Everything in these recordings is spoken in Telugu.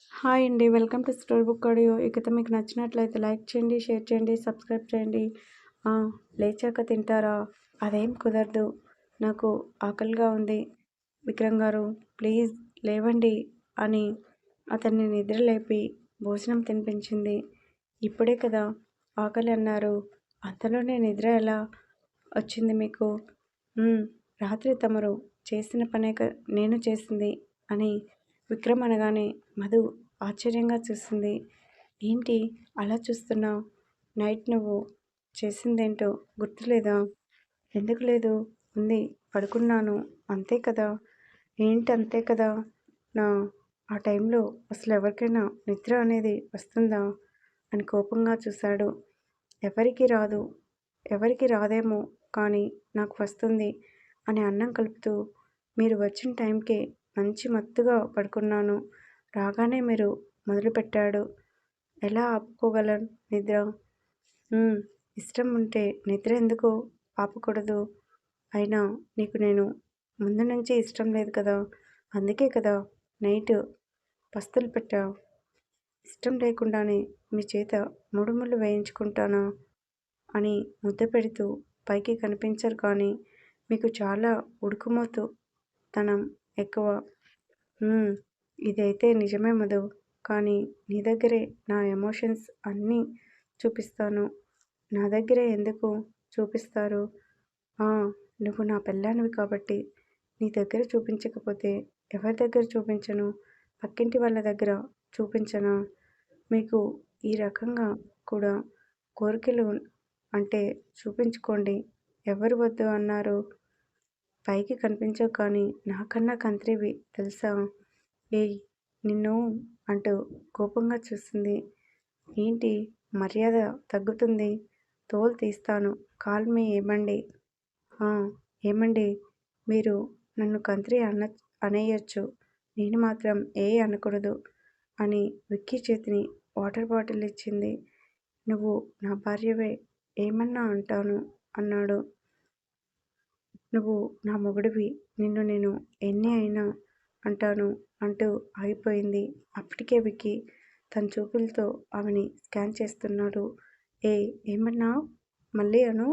హాయ్ అండి. Welcome to story book audio. ఈ కథ మీకు నచ్చినట్లయితే లైక్ చేయండి, షేర్ చేయండి, సబ్స్క్రైబ్ చేయండి. ఆ! లేచాక తింటారా? అదేం కుదరదు. నాకు ఆకలిగా ఉంది. విక్రమ్ గారు ప్లీజ్ లేవండి అని అతన్ని నిద్రలేపి భోజనం తినిపించింది. ఇప్పుడే కదా ఆకలి అన్నారు. అంతలోనే నిద్ర ఎలా వచ్చింది మీకు? హ్మ్. రాత్రి తమరు చేసిన పనే నేను చేసింది అని విక్రమ్ అనగానే మధు ఆశ్చర్యంగా చూసింది. ఏంటి అలా చూస్తున్నావు? నైట్ నువ్వు చేసిందేంటో గుర్తులేదా? ఎందుకు లేదు? ఉంది. పడుకున్నాను. అంతే కదా? ఏంటి అంతే కదా? నా ఆ టైంలో అసలు ఎవరికైనా నిద్ర అనేది వస్తుందా? అని కోపంగా చూశాడు. ఎవరికి రాదు. ఎవరికి రాదేమో కానీ నాకు వస్తుంది అని అన్నం కలుపుతూ మీరు వచ్చిన టైంకే మంచి మత్తుగా పడుకున్నాను. రాగానే మీరు మొదలుపెట్టాడు. ఎలా ఆపుకోగలను నిద్ర? ఇష్టం ఉంటే నిద్ర ఎందుకు ఆపకూడదు? అయినా నీకు నేను ముందు నుంచి ఇష్టం లేదు కదా, అందుకే కదా నైట్ పస్తులు పెట్టావు. ఇష్టం లేకుండానే మీ చేత ముడుములు వేయించుకుంటానా అని ముద్ద పెడుతూ పైకి కనిపించరు కానీ మీకు చాలా ఉడుకుమోతు తనం ఎక్కువ. ఇదైతే నిజమే మధు. కానీ నీ దగ్గరే నా ఎమోషన్స్ అన్నీ చూపిస్తాను. నా దగ్గరే ఎందుకు చూపిస్తారు? ఆ! నువ్వు నా పెళ్ళానివి కాబట్టి నీ దగ్గర చూపించకపోతే ఎవరి దగ్గర చూపించను? పక్కింటి వాళ్ళ దగ్గర చూపించనా? మీకు ఈ రకంగా కూడా కోరికలు అంటే చూపించుకోండి. ఎవరు వద్దు అన్నారు? పైకి కనిపించవు కానీ నాకన్నా కంత్రివి తెలుసా? ఏయ్ నిన్ను అంటూ కోపంగా చూస్తుంది. ఏంటి మర్యాద తగ్గుతుంది? తోలు తీస్తాను. కాల్ మీ ఏమండి? ఏమండి? మీరు నన్ను కంత్రి అనేయొచ్చు. నేను మాత్రం అనకూడదు అని విక్కీ చేతిని వాటర్ బాటిల్ ఇచ్చింది. నువ్వు నా భార్యవే, ఏమన్నా అంటాను అన్నాడు. నువ్వు నా మొగుడివి. నిన్ను నేను ఎన్ని అయినా అంటాను అంటూ ఆగిపోయింది. అప్పటికే విక్కీ తన చూపులతో ఆమెని స్కాన్ చేస్తున్నాడు. ఏమన్నావు? మళ్ళీ అను.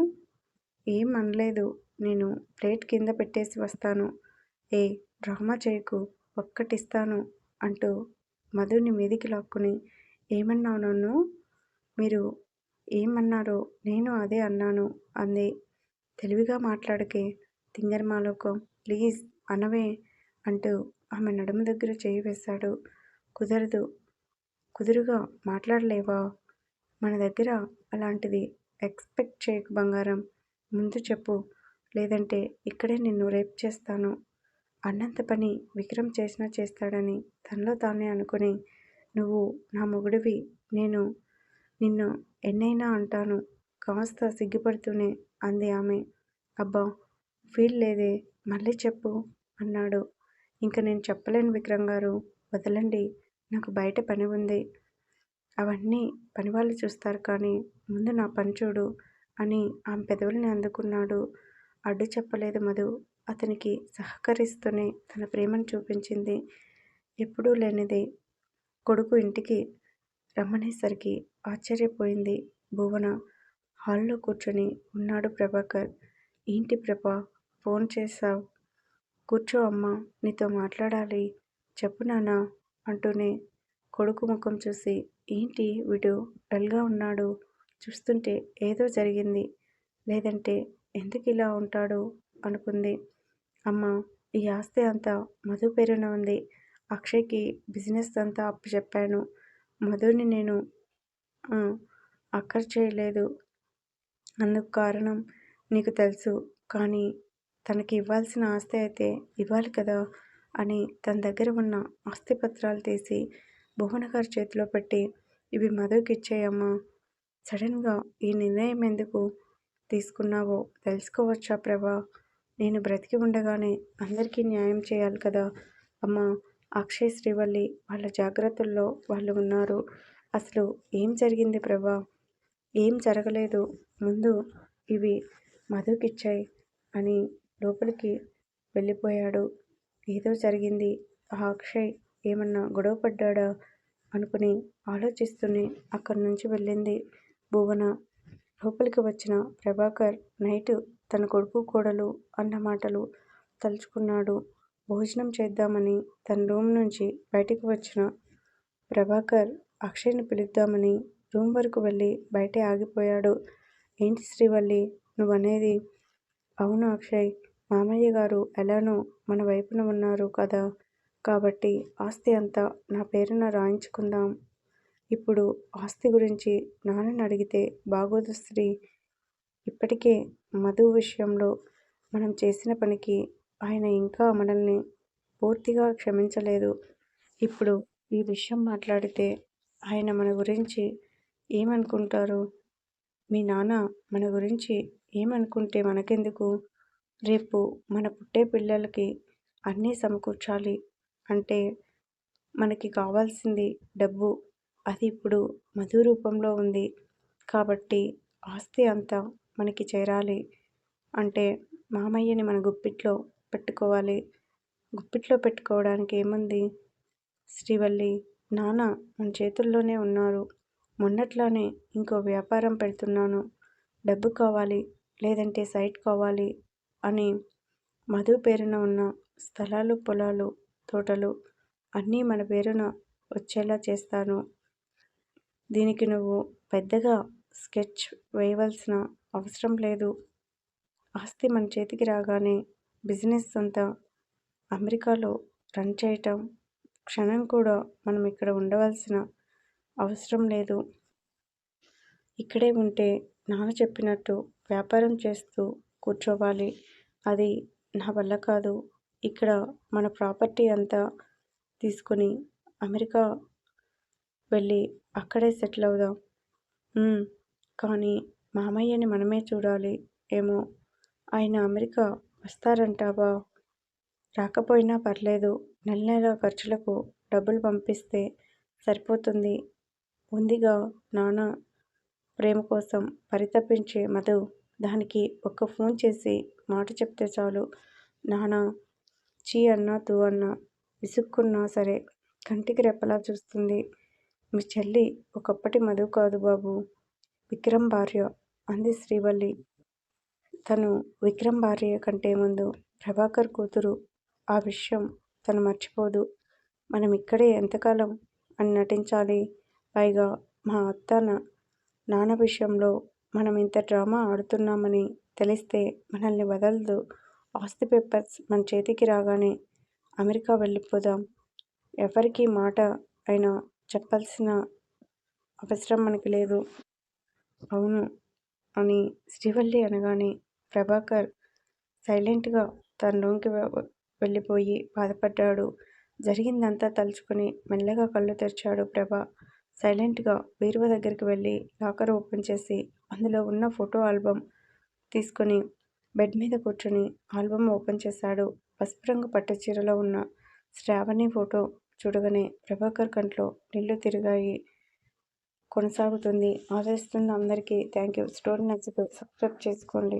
ఏం అనలేదు. నేను ప్లేట్ కింద పెట్టేసి వస్తాను. డ్రామా చేయకు. ఒక్కటిస్తాను అంటూ మధుని మీదికి లాక్కుని ఏమన్నావు నన్ను? మీరు ఏమన్నారో నేను అదే అన్నాను అంది. తెలివిగా మాట్లాడకే తింగరమాలోకం. ప్లీజ్ అనవే అంటూ ఆమె నడుము దగ్గర చేయి వేశాడు. కుదరదు. కుదురుగా మాట్లాడలేవా? మన దగ్గర అలాంటిది ఎక్స్పెక్ట్ చేయకు బంగారం. ముందు చెప్పు. లేదంటే ఇక్కడే నిన్ను రేప్ చేస్తాను. అన్నంత పని విక్రమ్ చేసినా చేస్తాడని తనలో తానే అనుకుని నువ్వు నా మొగుడివి. నేను నిన్ను ఎన్నైనా అంటాను కాస్త సిగ్గుపడుతూనే అంది ఆమె. అబ్బా! ఫీల్ లేదే. మళ్ళీ చెప్పు అన్నాడు. ఇంక నేను చెప్పలేను విక్రమ్ గారు. వదలండి. నాకు బయట పని ఉంది. అవన్నీ పనివాళ్ళు చూస్తారు కానీ ముందు నా పని చూడు అని ఆమె పెదవుల్ని అందుకున్నాడు. అడ్డు చెప్పలేదు మధు. అతనికి సహకరిస్తూనే తన ప్రేమను చూపించింది. ఎప్పుడూ లేనిది కొడుకు ఇంటికి రమ్మనేసరికి ఆశ్చర్యపోయింది భువన. హాల్లో కూర్చొని ఉన్నాడు ప్రభాకర్. ఏంటి ప్రభా, ఫోన్ చేశావ్? కూర్చో అమ్మా, నీతో మాట్లాడాలి. చెప్పు నాన్నా అంటూనే కొడుకు ముఖం చూసి ఏంటి వీడు డల్గా ఉన్నాడు? చూస్తుంటే ఏదో జరిగింది. లేదంటే ఎందుకు ఇలా ఉంటాడు అనుకుంది. అమ్మా, ఈ ఆస్తి అంతా మధు పేరున ఉంది. అక్షయ్కి బిజినెస్ అంతా అప్పచెప్పాను. మధుని నేను అక్కర చేయలేదు. అందుకు కారణం నీకు తెలుసు. కానీ తనకి ఇవ్వాల్సిన ఆస్తి అయితే ఇవ్వాలి కదా అని తన దగ్గర ఉన్న ఆస్తి పత్రాలు తీసి భువన గారి చేతిలో పెట్టి ఇవి మధుకి ఇచ్చేయమ్మా. సడన్గా ఈ నిర్ణయం ఎందుకు తీసుకున్నావో తెలుసుకోవచ్చా ప్రభా? నేను బ్రతికి ఉండగానే అందరికీ న్యాయం చేయాలి కదా అమ్మా. అక్షయ్ శ్రీవల్లి వాళ్ళ జాగ్రత్తల్లో వాళ్ళు ఉన్నారు. అసలు ఏం జరిగింది ప్రభా? ఏం జరగలేదు. ముందు ఇవి మధుకిచ్చాయి అని లోపలికి వెళ్ళిపోయాడు. ఏదో జరిగింది. ఆ అక్షయ్ ఏమన్నా గొడవ పడ్డాడా అనుకుని ఆలోచిస్తూనే అక్కడి నుంచి వెళ్ళింది భువన. లోపలికి వచ్చిన ప్రభాకర్ నైట్ తన కొడుకు కోడలు అన్న మాటలు తలుచుకున్నాడు. భోజనం చేద్దామని తన రూమ్ నుంచి బయటికి వచ్చిన ప్రభాకర్ అక్షయ్ని పిలుద్దామని రూమ్ వరకు వెళ్ళి బయటే ఆగిపోయాడు. ఏంటి శ్రీవల్లి నువ్వనేది? అవును అక్షయ్, మామయ్య గారు ఎలానో మన వైపున ఉన్నారు కదా, కాబట్టి ఆస్తి అంతా నా పేరున రాయించుకుందాం. ఇప్పుడు ఆస్తి గురించి నాన్నని అడిగితే బాగోదు శ్రీ. ఇప్పటికే మధు విషయంలో మనం చేసిన పనికి ఆయన ఇంకా మనల్ని పూర్తిగా క్షమించలేదు. ఇప్పుడు ఈ విషయం మాట్లాడితే ఆయన మన గురించి ఏమనుకుంటారు? మీ నాన్న మన గురించి ఏమనుకుంటే మనకెందుకు? రేపు మన పుట్టే పిల్లలకి అన్నీ సమకూర్చాలి అంటే మనకి కావాల్సింది డబ్బు. అది ఇప్పుడు మధు రూపంలో ఉంది. కాబట్టి ఆస్తి అంతా మనకి చేరాలి అంటే మామయ్యని మన గుప్పిట్లో పెట్టుకోవాలి. గుప్పిట్లో పెట్టుకోవడానికి ఏముంది శ్రీవల్లి? నాన్న మన చేతుల్లోనే ఉన్నారు. మొన్నట్లానే ఇంకో వ్యాపారం పెడుతున్నాను. డబ్బు కావాలి, లేదంటే సైట్ కావాలి అని మధు పేరున ఉన్న స్థలాలు, పొలాలు, తోటలు అన్నీ మన పేరున వచ్చేలా చేస్తాను. దీనికి నువ్వు పెద్దగా స్కెచ్ వేయవలసిన అవసరం లేదు. ఆస్తి మన చేతికి రాగానే బిజినెస్ అంతా అమెరికాలో రన్ చేయటం, క్షణం కూడా మనం ఇక్కడ ఉండవలసిన అవసరం లేదు. ఇక్కడే ఉంటే నాన్న చెప్పినట్టు వ్యాపారం చేస్తూ కూర్చోవాలి. అది నా వల్ల కాదు. ఇక్కడ మన ప్రాపర్టీ అంతా తీసుకుని అమెరికా వెళ్ళి అక్కడే సెటిల్ అవుదాం. కానీ మామయ్యని మనమే చూడాలి. ఏమో ఆయన అమెరికా వస్తారంటావా? రాకపోయినా పర్లేదు. నెల నెల ఖర్చులకు డబ్బులు పంపిస్తే సరిపోతుంది. ఉందిగా నాన్న ప్రేమ కోసం పరితపించే మధు. దానికి ఒక్క ఫోన్ చేసి మాట చెప్తే చాలు. నాన్న చీ అన్నా తూ అన్నా విసుక్కున్నా సరే కంటికి రెప్పలా చూస్తుంది. మీ చెల్లి ఒకప్పటి మధు కాదు బాబు, విక్రమ్ భార్య అంది శ్రీవల్లి. తను విక్రమ్ భార్య కంటే ముందు ప్రభాకర్ కూతురు. ఆ విషయం తను మర్చిపోదు. మనం ఇక్కడే ఎంతకాలం అని నటించాలి? పైగా మా అత్త నాన్న విషయంలో మనం ఇంత డ్రామా ఆడుతున్నామని తెలిస్తే మనల్ని వదలదు. ఆస్తి పేపర్స్ మన చేతికి రాగానే అమెరికా వెళ్ళిపోదాం. ఎవరికి మాట అయినా చెప్పాల్సిన అవసరం మనకి లేదు. అవును అని శ్రీవల్లి అనగానే ప్రభాకర్ సైలెంట్గా తన రూమ్కి వెళ్ళిపోయి బాధపడ్డాడు. జరిగిందంతా తలుచుకుని మెల్లగా కళ్ళు తెరిచాడు ప్రభ. సైలెంట్గా బీరువా దగ్గరికి వెళ్ళి లాకర్ ఓపెన్ చేసి అందులో ఉన్న ఫోటో ఆల్బమ్ తీసుకుని బెడ్ మీద కూర్చొని ఆల్బమ్ ఓపెన్ చేశాడు. పసుపు రంగు పట్టు చీరలో ఉన్న శ్రావణి ఫోటో చూడగానే ప్రభాకర్ కంట్లో నీళ్లు తిరిగాయి. కొనసాగుతుంది. ఆదరిస్తున్న అందరికీ థ్యాంక్ యూ. స్టోరీ నచ్చితే సబ్స్క్రైబ్ చేసుకోండి.